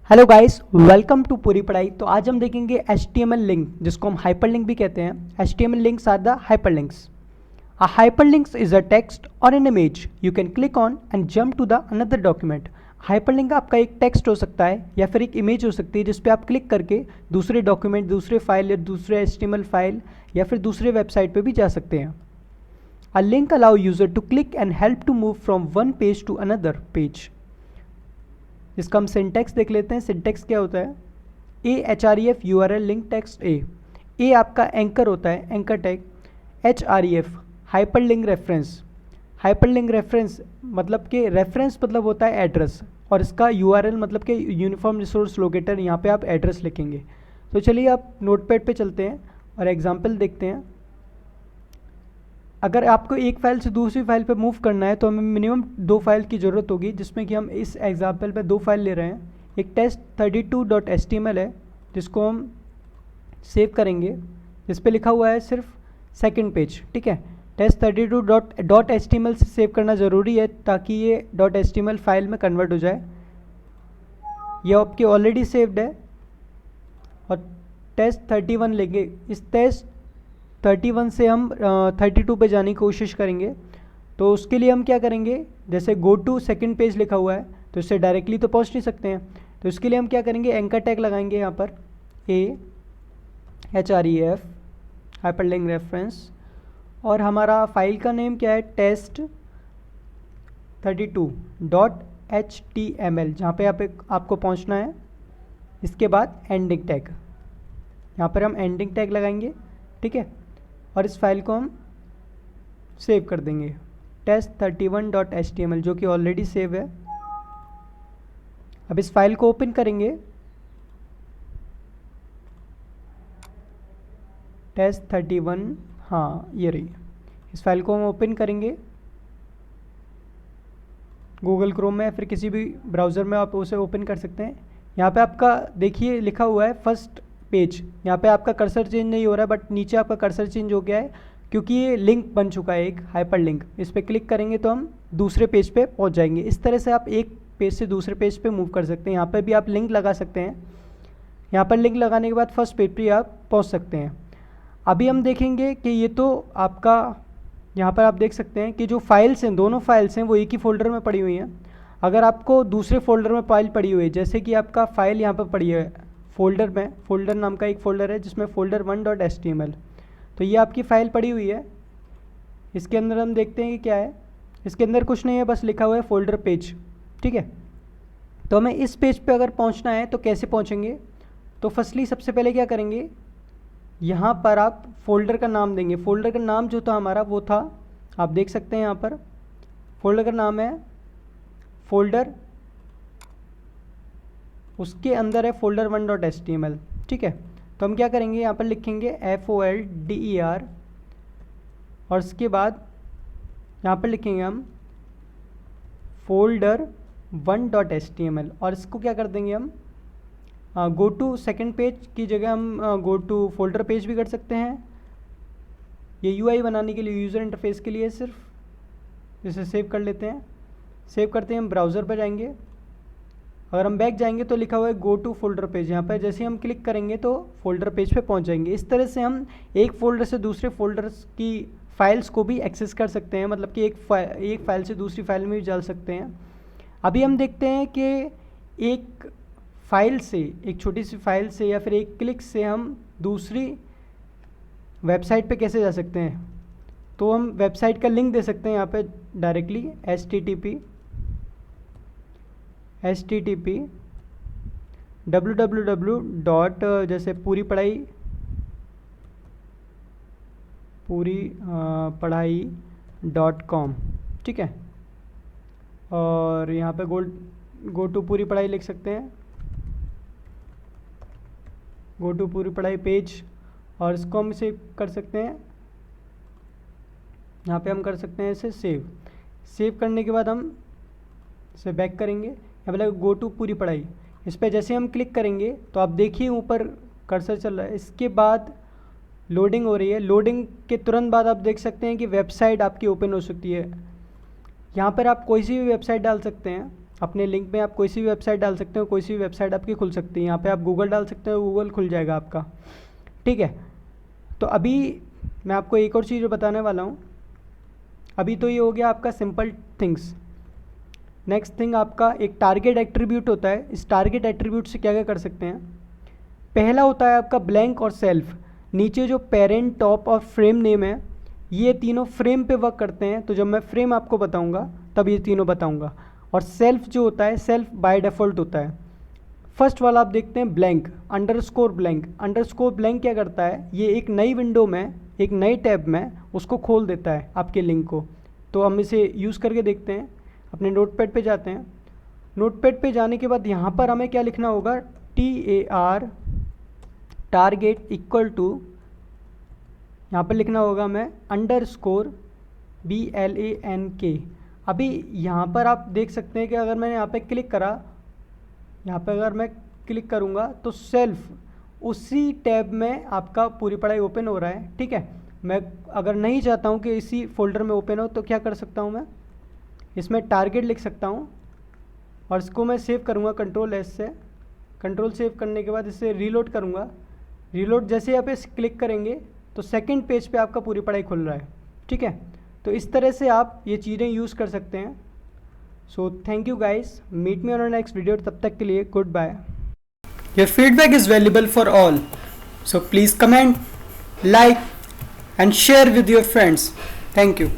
Hello guys, welcome to पूरी पढ़ाई। तो आज हम देखेंगे HTML लिंक, जिसको हम हाइपरलिंक भी कहते हैं। HTML links are the hyperlinks. A hyperlinks is a text or an image you can click on and jump to the another document. Hyperlink आपका एक टेक्स्ट हो सकता है या फिर एक इमेज हो सकती है जिस पे आप क्लिक करके दूसरे डॉक्यूमेंट, दूसरे फाइल या दूसरे HTML फाइल या फिर दूसरे वेबसाइट पे भी जा सकते हैं। A link allow user to click and help to move from one page to another page. इसका हम सिंटेक्स देख लेते हैं। सिंटेक्स क्या होता है? href URL लिंक टेक्स्ट ए आपका एंकर होता है, anchor tag. href hyperlink reference. Hyperlink reference मतलब कि रेफरेंस मतलब होता है एड्रेस, और इसका URL मतलब कि यूनिफॉर्म रिसोर्स लोकेटर। यहाँ पे आप एड्रेस लिखेंगे। तो चलिए आप नोटपैड पे चलते हैं और एग्जांपल देखते हैं। अगर आपको एक फ़ाइल से दूसरी फाइल पे मूव करना है तो हमें मिनिमम 2 फाइल की ज़रूरत होगी, जिसमें कि हम इस एग्जांपल पे 2 फाइल ले रहे हैं। एक test32.html है जिसको हम सेव करेंगे, जिस पे लिखा हुआ है सिर्फ सेकंड पेज। ठीक है, test32.html से सेव करना ज़रूरी है ताकि ये .html फाइल में कन्वर्ट हो जाए। ये आपकी ऑलरेडी सेव्ड है। और test31 लेंगे। इस test31 से हम 32 पे जाने की कोशिश करेंगे। तो उसके लिए हम क्या करेंगे, जैसे गो टू सेकेंड पेज लिखा हुआ है तो इससे डायरेक्टली तो पहुंच नहीं सकते हैं। तो इसके लिए हम क्या करेंगे, एंकर टैग लगाएंगे यहाँ पर href हाइपरलिंक रेफरेंस, और हमारा फाइल का नेम क्या है, test32.html, जहाँ पे आपको पहुँचना है। इसके बाद एंडिंग टैग, यहाँ पर हम एंडिंग टैग लगाएंगे। ठीक है, और इस फाइल को हम सेव कर देंगे, test31.html, जो कि ऑलरेडी सेव है। अब इस फाइल को ओपन करेंगे, test31, हाँ ये रही। इस फाइल को हम ओपन करेंगे गूगल क्रोम में या फिर किसी भी ब्राउज़र में आप उसे ओपन कर सकते हैं। यहाँ पे आपका देखिए लिखा हुआ है फर्स्ट पेज। यहाँ पे आपका कर्सर चेंज नहीं हो रहा है, बट नीचे आपका कर्सर चेंज हो गया है क्योंकि ये लिंक बन चुका है, एक हाइपर लिंक। इस पर क्लिक करेंगे तो हम दूसरे पेज पे पहुँच जाएंगे। इस तरह से आप एक पेज से दूसरे पेज पे मूव कर सकते हैं। यहाँ पर भी आप लिंक लगा सकते हैं। यहाँ पर लिंक लगाने के बाद फर्स्ट पेज पर आप पहुँच सकते हैं। अभी हम देखेंगे कि ये तो आपका, यहाँ पर आप देख सकते हैं कि जो फाइल्स हैं, दोनों फाइल्स हैं वो एक ही फोल्डर में पड़ी हुई हैं। अगर आपको दूसरे फोल्डर में फाइल पड़ी हुई है, जैसे कि आपका फाइल यहाँ पर पड़ी है फोल्डर में, फोल्डर नाम का एक फ़ोल्डर है जिसमें folder1.html, तो ये आपकी फ़ाइल पड़ी हुई है। इसके अंदर हम देखते हैं कि क्या है। इसके अंदर कुछ नहीं है, बस लिखा हुआ है फोल्डर पेज। ठीक है, तो हमें इस पेज पे अगर पहुंचना है तो कैसे पहुंचेंगे? तो फर्स्टली सबसे पहले क्या करेंगे, यहाँ पर आप फोल्डर का नाम देंगे। फोल्डर का नाम जो था हमारा वो था, आप देख सकते हैं यहाँ पर फोल्डर का नाम है फोल्डर, उसके अंदर है folder1.html। ठीक है, तो हम क्या करेंगे, यहाँ पर लिखेंगे folder, और उसके बाद यहाँ पर लिखेंगे हम folder1.html, और इसको क्या कर देंगे हम, गो टू सेकेंड पेज की जगह हम गो टू फोल्डर पेज भी कर सकते हैं। ये UI बनाने के लिए, यूज़र इंटरफेस के लिए सिर्फ। इसे सेव कर लेते हैं। सेव करते हैं, हम ब्राउज़र पर जाएंगे। अगर हम बैक जाएंगे तो लिखा हुआ है गो टू फोल्डर पेज। यहाँ पर जैसे हम क्लिक करेंगे तो फोल्डर पेज पे पहुँच जाएंगे। इस तरह से हम एक फ़ोल्डर से दूसरे फोल्डर्स की फाइल्स को भी एक्सेस कर सकते हैं, मतलब कि एक फ़ाइल से दूसरी फाइल में भी डाल सकते हैं। अभी हम देखते हैं कि एक फ़ाइल से, एक छोटी सी फाइल से या फिर एक क्लिक से हम दूसरी वेबसाइट पे कैसे जा सकते हैं। तो हम वेबसाइट का लिंक दे सकते हैं यहाँ पे डायरेक्टली, http www. जैसे पूरी पढ़ाई.com। ठीक है, और यहाँ पे गो टू पूरी पढ़ाई लिख सकते हैं, गो टू पूरी पढ़ाई पेज, और इसको हम इसे कर सकते हैं, यहाँ पे हम कर सकते हैं इसे सेव करने के बाद हम इसे बैक करेंगे। यहाँ पे गो टू पूरी पढ़ाई, इस पर जैसे हम क्लिक करेंगे तो आप देखिए ऊपर कर्सर चल रहा है। इसके बाद लोडिंग हो रही है। लोडिंग के तुरंत बाद आप देख सकते हैं कि वेबसाइट आपकी ओपन हो सकती है। यहाँ पर आप कोई सी भी वेबसाइट डाल सकते हैं। अपने लिंक में आप कोई सी भी वेबसाइट डाल सकते हो, कोई सी भी वेबसाइट आपकी खुल सकती है। यहाँ पे आप गूगल डाल सकते हो, गूगल खुल जाएगा आपका, ठीक है। तो अभी मैं आपको एक और चीज़ बताने वाला हूँ। अभी तो ये हो गया आपका सिंपल थिंग्स। नेक्स्ट थिंग आपका एक टारगेट एट्रीब्यूट होता है। इस टारगेट एट्रीब्यूट से क्या क्या कर सकते हैं। पहला होता है आपका ब्लैंक और सेल्फ। नीचे जो पेरेंट, टॉप और फ्रेम नेम है, ये तीनों फ्रेम पे वर्क करते हैं। तो जब मैं फ्रेम आपको बताऊंगा तब ये तीनों बताऊंगा। और सेल्फ जो होता है, सेल्फ बाय डिफ़ॉल्ट होता है। फर्स्ट वाला आप देखते हैं blank, underscore blank. Underscore blank क्या करता है, ये एक नई विंडो में, एक नई टैब में उसको खोल देता है आपके लिंक को। तो हम इसे यूज़ करके देखते हैं। अपने नोटपैड पे जाते हैं। नोटपैड पे जाने के बाद यहाँ पर हमें क्या लिखना होगा, TAR टारगेट इक्वल टू, यहाँ पर लिखना होगा हमें अंडरस्कोर BLANK। अभी यहाँ पर आप देख सकते हैं कि अगर मैंने यहाँ पे क्लिक करा, यहाँ पे अगर मैं क्लिक करूँगा तो सेल्फ उसी टैब में आपका पूरी पढ़ाई ओपन हो रहा है, ठीक है। मैं अगर नहीं चाहता हूँ कि इसी फोल्डर में ओपन हो तो क्या कर सकता हूँ, मैं इसमें टारगेट लिख सकता हूँ और इसको मैं सेव करूँगा Ctrl+S से। कंट्रोल सेव करने के बाद इसे रीलोड करूँगा। रीलोड जैसे यहाँ पे क्लिक करेंगे तो सेकंड पेज पे आपका पूरी पढ़ाई खुल रहा है, ठीक है। तो इस तरह से आप ये चीज़ें यूज़ कर सकते हैं। So thank you guys, meet me on next video. तब तक के लिए goodbye. Your feedback is valuable for all, so please comment, like and share with your friends. Thank you.